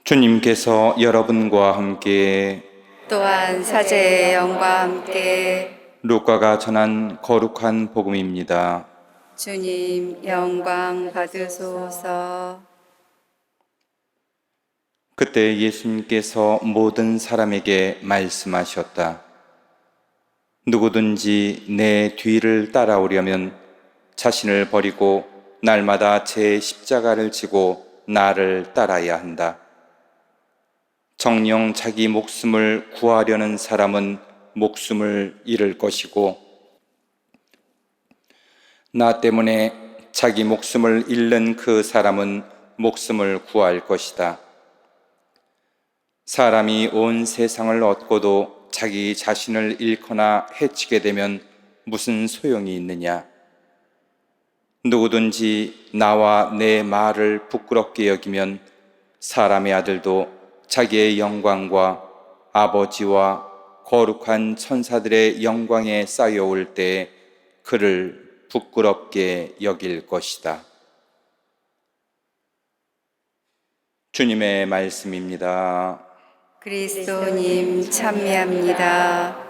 주님께서 여러분과 함께 또한 사제의 영과 함께 루카가 전한 거룩한 복음입니다. 주님 영광 받으소서. 그때 예수님께서 모든 사람에게 말씀하셨다. 누구든지 내 뒤를 따라오려면 자신을 버리고 날마다 제 십자가를 지고 나를 따라야 한다. 정녕 자기 목숨을 구하려는 사람은 목숨을 잃을 것이고, 나 때문에 자기 목숨을 잃는 그 사람은 목숨을 구할 것이다. 사람이 온 세상을 얻고도 자기 자신을 잃거나 해치게 되면 무슨 소용이 있느냐? 누구든지 나와 내 말을 부끄럽게 여기면 사람의 아들도 자기의 영광과 아버지와 거룩한 천사들의 영광에 쌓여올 때 그를 부끄럽게 여길 것이다. 주님의 말씀입니다. 그리스도님 찬미합니다.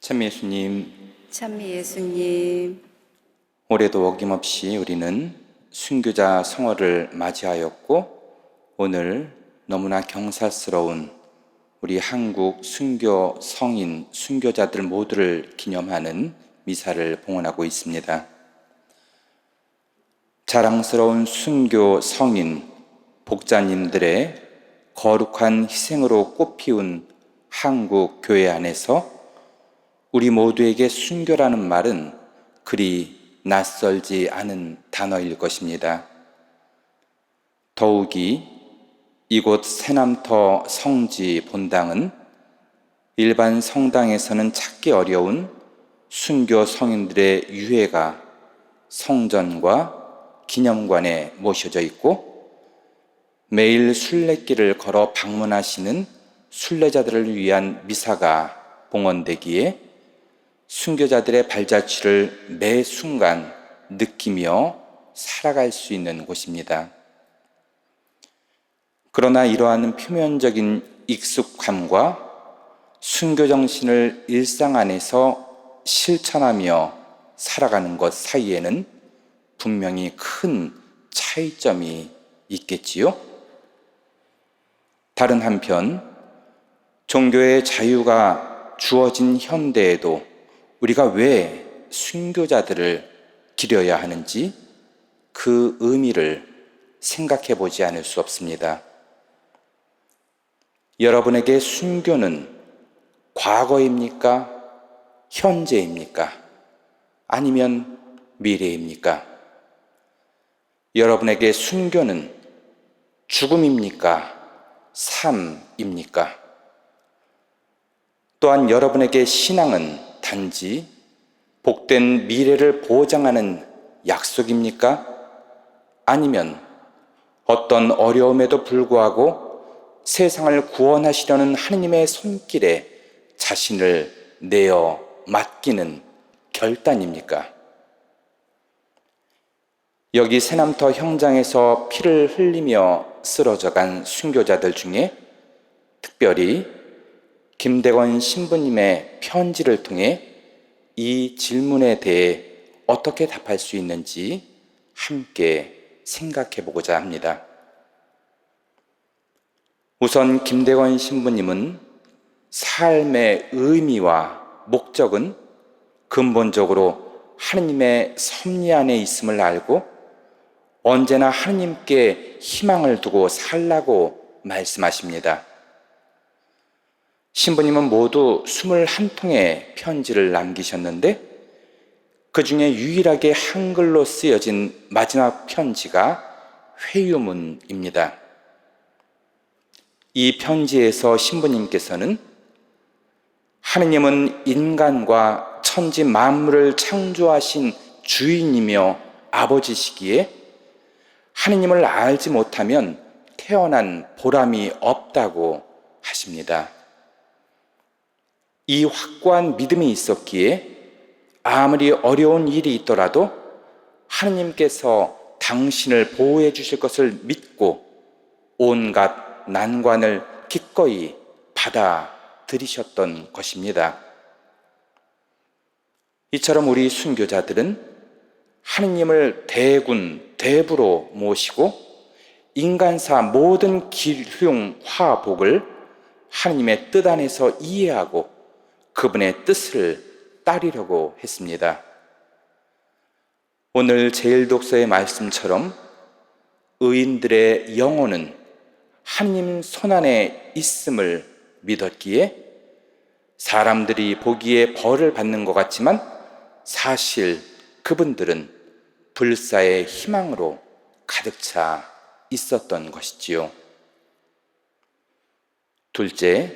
참 예수님, 찬미 예수님, 올해도 어김없이 우리는 순교자 성월을 맞이하였고, 오늘 너무나 경사스러운 우리 한국 순교 성인, 순교자들 모두를 기념하는 미사를 봉헌하고 있습니다. 자랑스러운 순교 성인, 복자님들의 거룩한 희생으로 꽃피운 한국 교회 안에서 우리 모두에게 순교라는 말은 그리 낯설지 않은 단어일 것입니다. 더욱이 이곳 새남터 성지 본당은 일반 성당에서는 찾기 어려운 순교 성인들의 유해가 성전과 기념관에 모셔져 있고, 매일 순례길을 걸어 방문하시는 순례자들을 위한 미사가 봉헌되기에 순교자들의 발자취를 매 순간 느끼며 살아갈 수 있는 곳입니다. 그러나 이러한 표면적인 익숙함과 순교 정신을 일상 안에서 실천하며 살아가는 것 사이에는 분명히 큰 차이점이 있겠지요? 다른 한편, 종교의 자유가 주어진 현대에도 우리가 왜 순교자들을 기려야 하는지 그 의미를 생각해 보지 않을 수 없습니다. 여러분에게 순교는 과거입니까? 현재입니까? 아니면 미래입니까? 여러분에게 순교는 죽음입니까? 삶입니까? 또한 여러분에게 신앙은 단지 복된 미래를 보장하는 약속입니까? 아니면 어떤 어려움에도 불구하고 세상을 구원하시려는 하느님의 손길에 자신을 내어 맡기는 결단입니까? 여기 새남터 형장에서 피를 흘리며 쓰러져간 순교자들 중에 특별히 김대건 신부님의 편지를 통해 이 질문에 대해 어떻게 답할 수 있는지 함께 생각해 보고자 합니다. 우선 김대건 신부님은 삶의 의미와 목적은 근본적으로 하느님의 섭리 안에 있음을 알고 언제나 하느님께 희망을 두고 살라고 말씀하십니다. 신부님은 모두 21통의 편지를 남기셨는데 그 중에 유일하게 한글로 쓰여진 마지막 편지가 회유문입니다. 이 편지에서 신부님께서는 하느님은 인간과 천지 만물을 창조하신 주인이며 아버지시기에 하느님을 알지 못하면 태어난 보람이 없다고 하십니다. 이 확고한 믿음이 있었기에 아무리 어려운 일이 있더라도 하느님께서 당신을 보호해 주실 것을 믿고 온갖 난관을 기꺼이 받아들이셨던 것입니다. 이처럼 우리 순교자들은 하느님을 대군, 대부로 모시고 인간사 모든 기흉, 화복을 하느님의 뜻 안에서 이해하고 그분의 뜻을 따르려고 했습니다. 오늘 제1독서의 말씀처럼 의인들의 영혼은 하느님 손안에 있음을 믿었기에 사람들이 보기에 벌을 받는 것 같지만 사실 그분들은 불사의 희망으로 가득 차 있었던 것이지요. 둘째,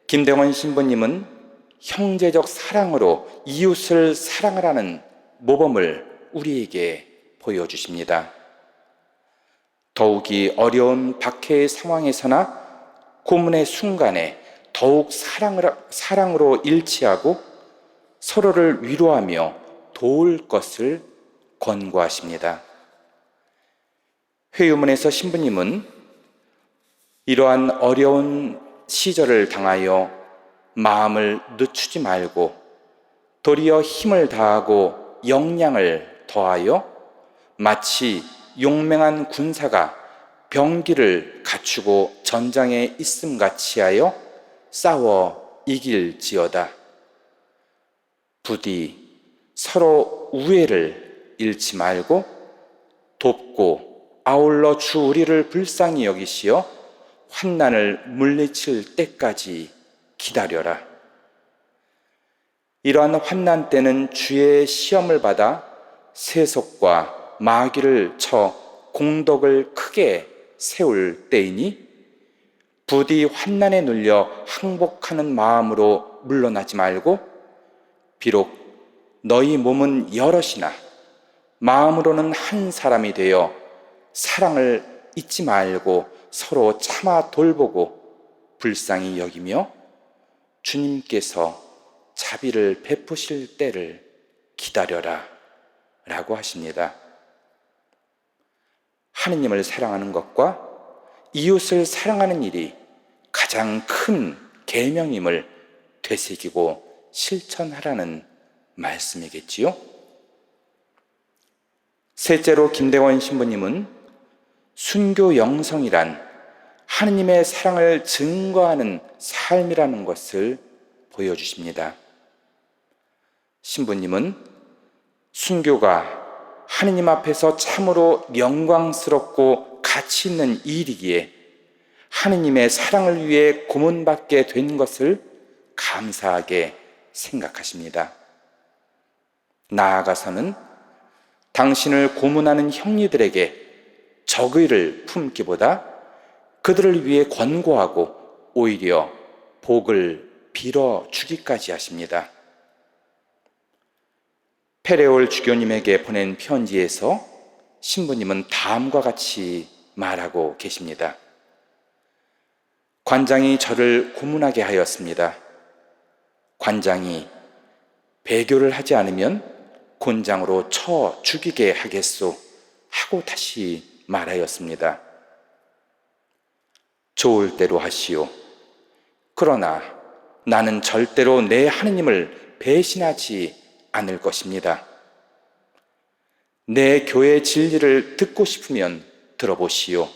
김대원 신부님은 형제적 사랑으로 이웃을 사랑하라는 모범을 우리에게 보여주십니다. 더욱이 어려운 박해의 상황에서나 고문의 순간에 더욱 사랑으로 일치하고 서로를 위로하며 도울 것을 권고하십니다. 회유문에서 신부님은 이러한 어려운 시절을 당하여 마음을 늦추지 말고 도리어 힘을 다하고 역량을 더하여 마치 용맹한 군사가 병기를 갖추고 전장에 있음같이 하여 싸워 이길지어다. 부디 서로 우애를 잃지 말고 돕고 아울러 주 우리를 불쌍히 여기시어 환난을 물리칠 때까지 기다려라. 이러한 환난 때는 주의 시험을 받아 세속과 마귀를 쳐 공덕을 크게 세울 때이니 부디 환난에 눌려 항복하는 마음으로 물러나지 말고 비록 너희 몸은 여럿이나 마음으로는 한 사람이 되어 사랑을 잊지 말고 서로 참아 돌보고 불쌍히 여기며 주님께서 자비를 베푸실 때를 기다려라 라고 하십니다. 하느님을 사랑하는 것과 이웃을 사랑하는 일이 가장 큰 계명임을 되새기고 실천하라는 말씀이겠지요. 셋째로 김대원 신부님은 순교 영성이란 하느님의 사랑을 증거하는 삶이라는 것을 보여주십니다. 신부님은 순교가 하느님 앞에서 참으로 영광스럽고 가치 있는 일이기에 하느님의 사랑을 위해 고문받게 된 것을 감사하게 생각하십니다. 나아가서는 당신을 고문하는 형리들에게 적의를 품기보다 그들을 위해 권고하고 오히려 복을 빌어주기까지 하십니다. 페레올 주교님에게 보낸 편지에서 신부님은 다음과 같이 말하고 계십니다. 관장이 저를 고문하게 하였습니다. 관장이 배교를 하지 않으면 곤장으로 쳐 죽이게 하겠소 하고 다시 말하였습니다. 좋을 대로 하시오. 그러나 나는 절대로 내 하느님을 배신하지 않을 것입니다. 내 교회 진리를 듣고 싶으면 들어보시오.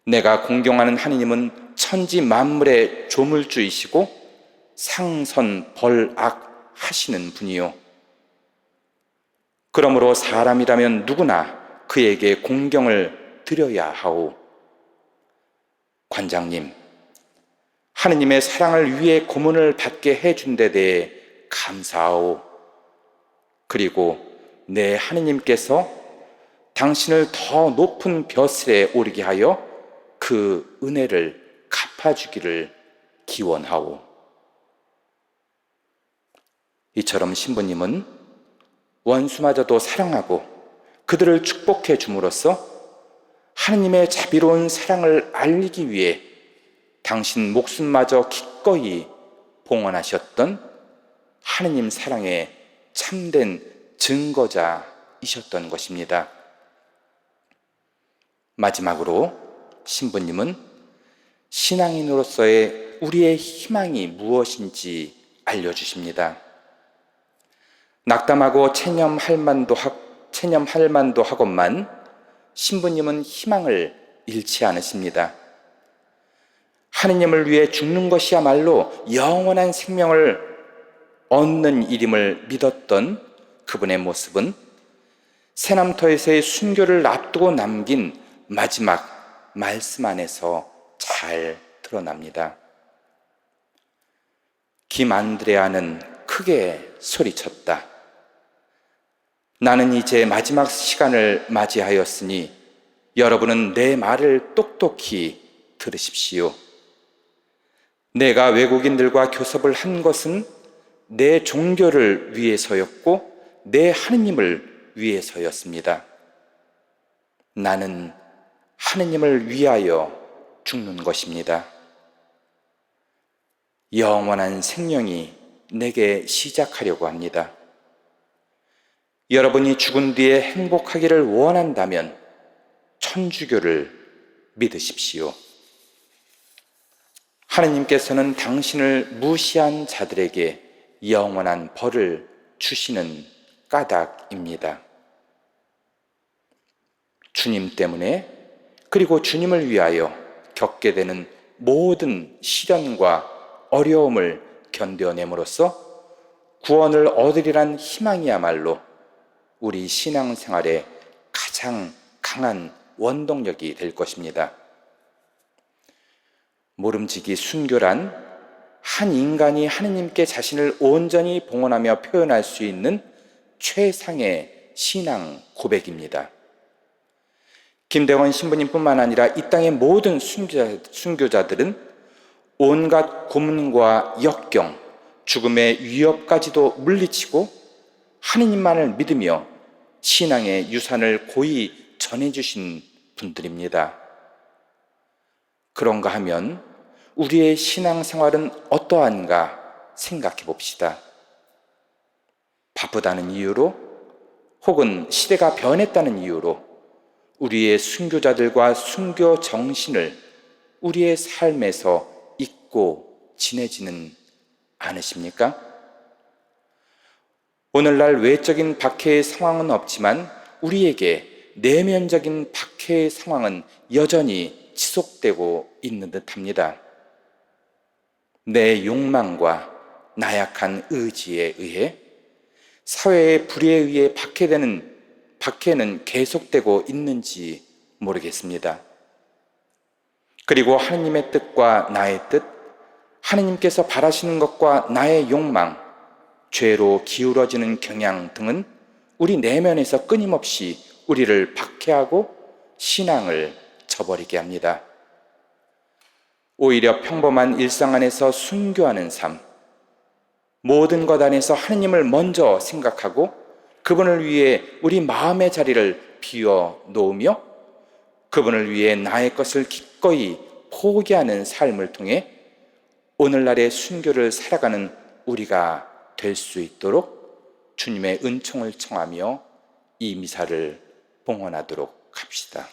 내가 공경하는 하느님은 천지 만물의 조물주이시고 상선벌악 하시는 분이요. 그러므로 사람이라면 누구나 그에게 공경을 드려야 하오. 관장님, 하느님의 사랑을 위해 고문을 받게 해준 데 대해 감사하오. 그리고 내 하느님께서 당신을 더 높은 벼슬에 오르게 하여 그 은혜를 갚아주기를 기원하오. 이처럼 신부님은 원수마저도 사랑하고 그들을 축복해 줌으로써 하느님의 자비로운 사랑을 알리기 위해 당신 목숨마저 기꺼이 봉헌하셨던 하느님 사랑의 참된 증거자이셨던 것입니다. 마지막으로 신부님은 신앙인으로서의 우리의 희망이 무엇인지 알려주십니다. 낙담하고 체념할 만도 하건만 신부님은 희망을 잃지 않으십니다. 하느님을 위해 죽는 것이야말로 영원한 생명을 얻는 일임을 믿었던 그분의 모습은 세남터에서의 순교를 앞두고 남긴 마지막 말씀 안에서 잘 드러납니다. 김안드레아는 크게 소리쳤다. 나는 이제 마지막 시간을 맞이하였으니 여러분은 내 말을 똑똑히 들으십시오. 내가 외국인들과 교섭을 한 것은 내 종교를 위해서였고 내 하느님을 위해서였습니다. 나는 하느님을 위하여 죽는 것입니다. 영원한 생명이 내게 시작하려고 합니다. 여러분이 죽은 뒤에 행복하기를 원한다면 천주교를 믿으십시오. 하느님께서는 당신을 무시한 자들에게 영원한 벌을 주시는 까닭입니다. 주님 때문에 그리고 주님을 위하여 겪게 되는 모든 시련과 어려움을 견뎌냄으로써 구원을 얻으리란 희망이야말로 우리 신앙생활의 가장 강한 원동력이 될 것입니다. 모름지기 순교란 한 인간이 하느님께 자신을 온전히 봉헌하며 표현할 수 있는 최상의 신앙 고백입니다. 김대원 신부님뿐만 아니라 이 땅의 모든 순교자들은 온갖 고문과 역경, 죽음의 위협까지도 물리치고 하느님만을 믿으며 신앙의 유산을 고이 전해주신 분들입니다. 그런가 하면 우리의 신앙생활은 어떠한가 생각해 봅시다. 바쁘다는 이유로 혹은 시대가 변했다는 이유로 우리의 순교자들과 순교 정신을 우리의 삶에서 잊고 지내지는 않으십니까? 오늘날 외적인 박해의 상황은 없지만 우리에게 내면적인 박해의 상황은 여전히 지속되고 있는 듯합니다. 내 욕망과 나약한 의지에 의해 사회의 불의에 의해 박해는 계속되고 있는지 모르겠습니다. 그리고 하느님의 뜻과 나의 뜻, 하느님께서 바라시는 것과 나의 욕망, 죄로 기울어지는 경향 등은 우리 내면에서 끊임없이 우리를 박해하고 신앙을 저버리게 합니다. 오히려 평범한 일상 안에서 순교하는 삶, 모든 것 안에서 하느님을 먼저 생각하고 그분을 위해 우리 마음의 자리를 비워 놓으며 그분을 위해 나의 것을 기꺼이 포기하는 삶을 통해 오늘날의 순교를 살아가는 우리가 될 수 있도록 주님의 은총을 청하며 이 미사를 봉헌하도록 합시다.